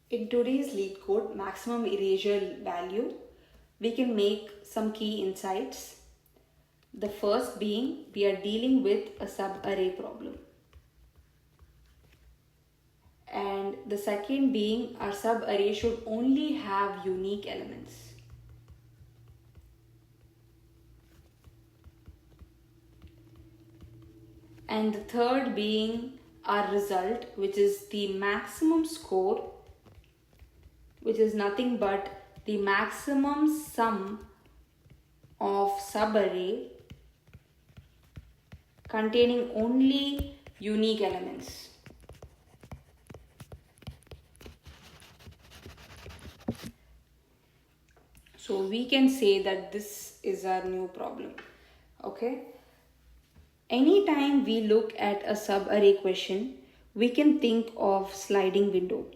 In today's Leetcode maximum erasure value, we can make some key insights. The first being we are dealing with a subarray problem. And the second being our subarray should only have unique elements. And the third being our result, which is the maximum score, which is nothing but the maximum sum of subarray containing only unique elements. So we can say that this is our new problem. Okay. Anytime we look at a subarray question, we can think of sliding window.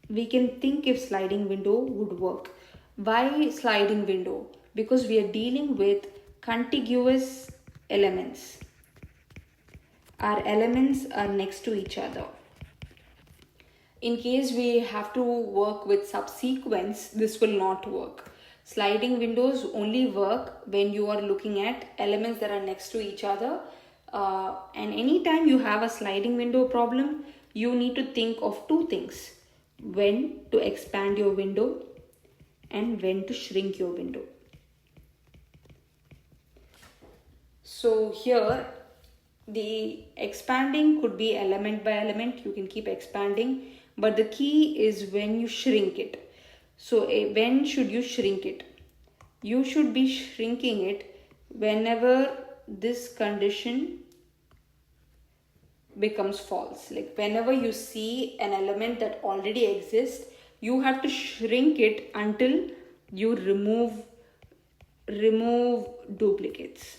We can think if sliding window would work. Why sliding window? Because we are dealing with contiguous elements. Our elements are next to each other. In case we have to work with subsequence, this will not work. Sliding windows only work when you are looking at elements that are next to each other. And anytime you have a sliding window problem, you need to think of two things: when to expand your window and when to shrink your window. So here, the expanding could be element by element. You can keep expanding, but the key is when you shrink it. So when should you shrink it? You should be shrinking it whenever this condition becomes false. Like whenever you see an element that already exists, you have to shrink it until you remove duplicates.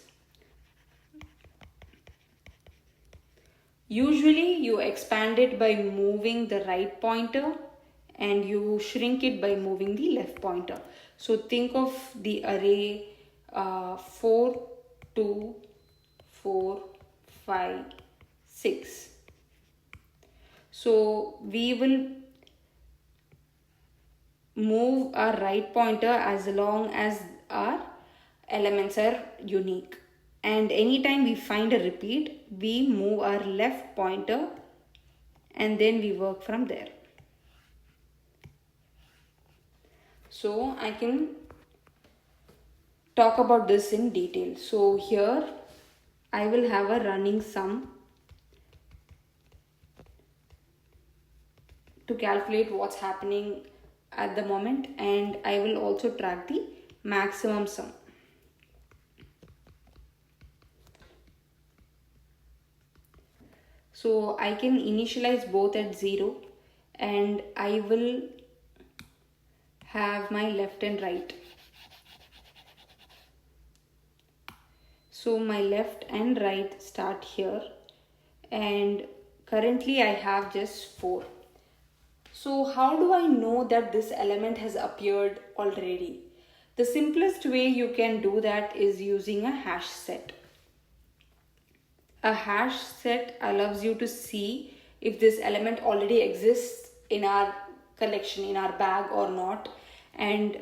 Usually you expand it by moving the right pointer and you shrink it by moving the left pointer. So think of the array 4, 2, 4, 5, 6. So we will move our right pointer as long as our elements are unique. And anytime we find a repeat, we move our left pointer and then we work from there. So I can talk about this in detail. So here I will have a running sum to calculate what's happening at the moment, and I will also track the maximum sum. So I can initialize both at 0 and I will have my left and right. So my left and right start here, and currently I have just 4. So how do I know that this element has appeared already? The simplest way you can do that is using a hash set. A hash set allows you to see if this element already exists in our collection, in our bag or not. And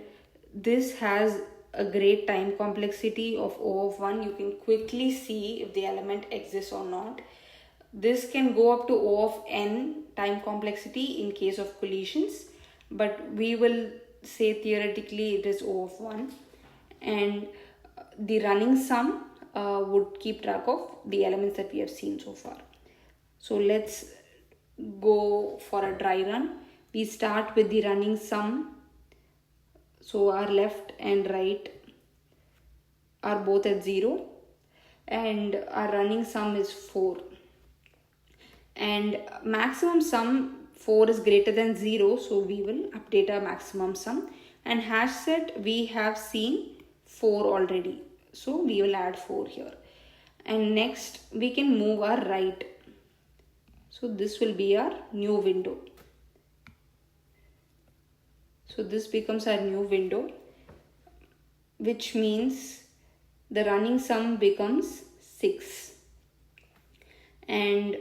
this has a great time complexity of O of 1. You can quickly see if the element exists or not. This can go up to O of n time complexity in case of collisions, but we will say theoretically it is O of 1. And the running sum would keep track of the elements that we have seen so far. So let's go for a dry run. We start with the running sum. So our left and right are both at 0 and our running sum is 4. And maximum sum 4 is greater than 0, so we will update our maximum sum. And hash set we have seen 4 already, so we will add 4 here. And next we can move our right. So this will be our new window. So this becomes our new window, which means the running sum becomes 6. And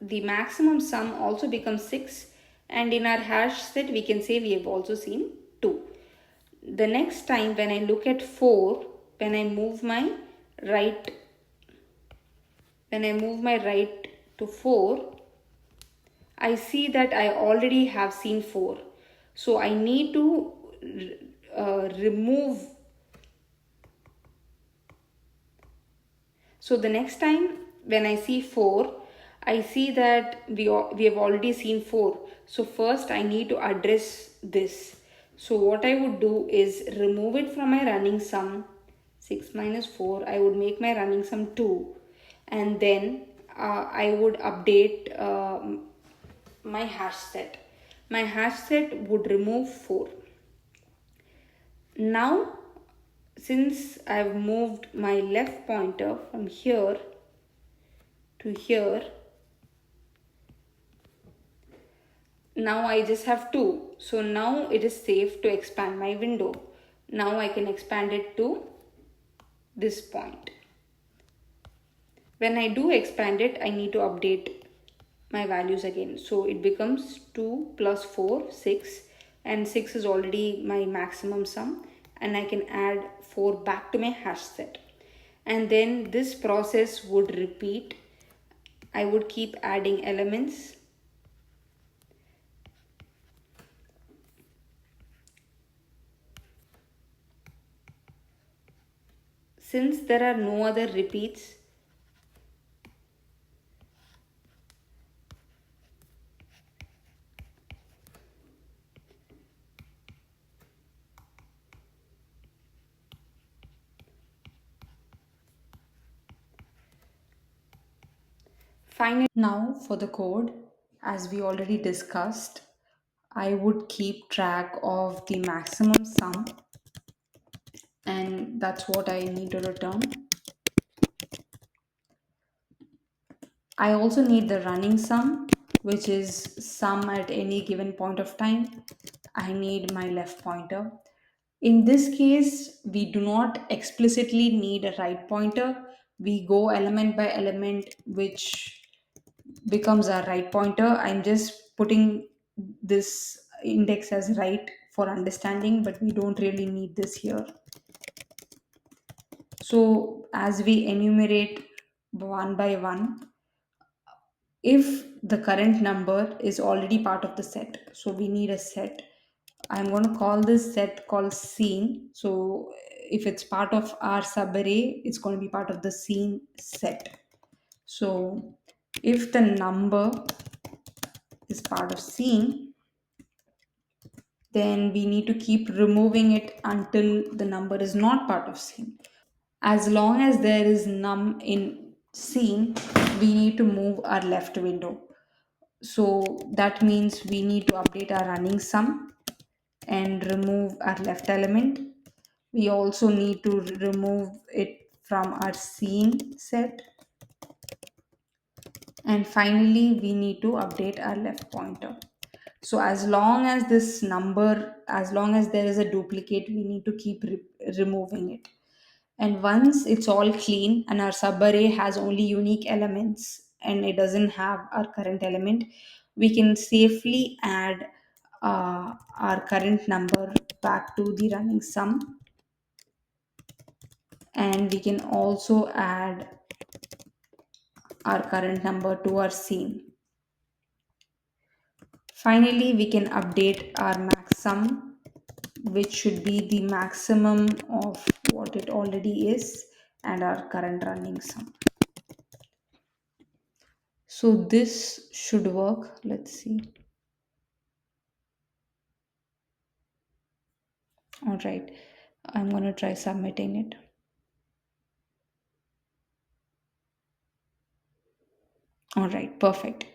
the maximum sum also becomes 6, and in our hash set we can say we have also seen 2. The next time when I look at 4, when I move my right when I move my right to 4, I see that I already have seen 4. So I need to remove. So the next time when I see 4, I see that we have already seen 4. So first I need to address this. So what I would do is remove it from my running sum. 6 minus 4, I would make my running sum 2. And then I would update my hash set. My hash set would remove 4. Now, since I've moved my left pointer from here to here, now I just have 2. So now it is safe to expand my window. Now I can expand it to this point. When I do expand it, I need to update my values again. So it becomes 2 plus 4, 6, and 6 is already my maximum sum, and I can add 4 back to my hash set. And then this process would repeat. I would keep adding elements. Since there are no other repeats, finally, now for the code, as we already discussed, I would keep track of the maximum sum, and that's what I need to return. I also need the running sum, which is sum at any given point of time. I need my left pointer. In this case, we do not explicitly need a right pointer. We go element by element, which becomes our right pointer. I'm just putting this index as right for understanding, but we don't really need this here. So as we enumerate one by one, if the current number is already part of the set, so we need a set. I'm going to call this set called scene. So if it's part of our subarray, it's going to be part of the scene set. So if the number is part of scene, then we need to keep removing it until the number is not part of scene. As long as there is num in scene, we need to move our left window. So that means we need to update our running sum and remove our left element. We also need to remove it from our scene set. And finally, we need to update our left pointer. So as long as this number, as long as there is a duplicate, we need to keep removing it. And once it's all clean and our subarray has only unique elements and it doesn't have our current element, we can safely add our current number back to the running sum, and we can also add our current number to our scene. Finally, we can update our max sum, which should be the maximum of what it already is, and our current running sum. So this should work. Let's see. All right, I'm going to try submitting it. All right, perfect.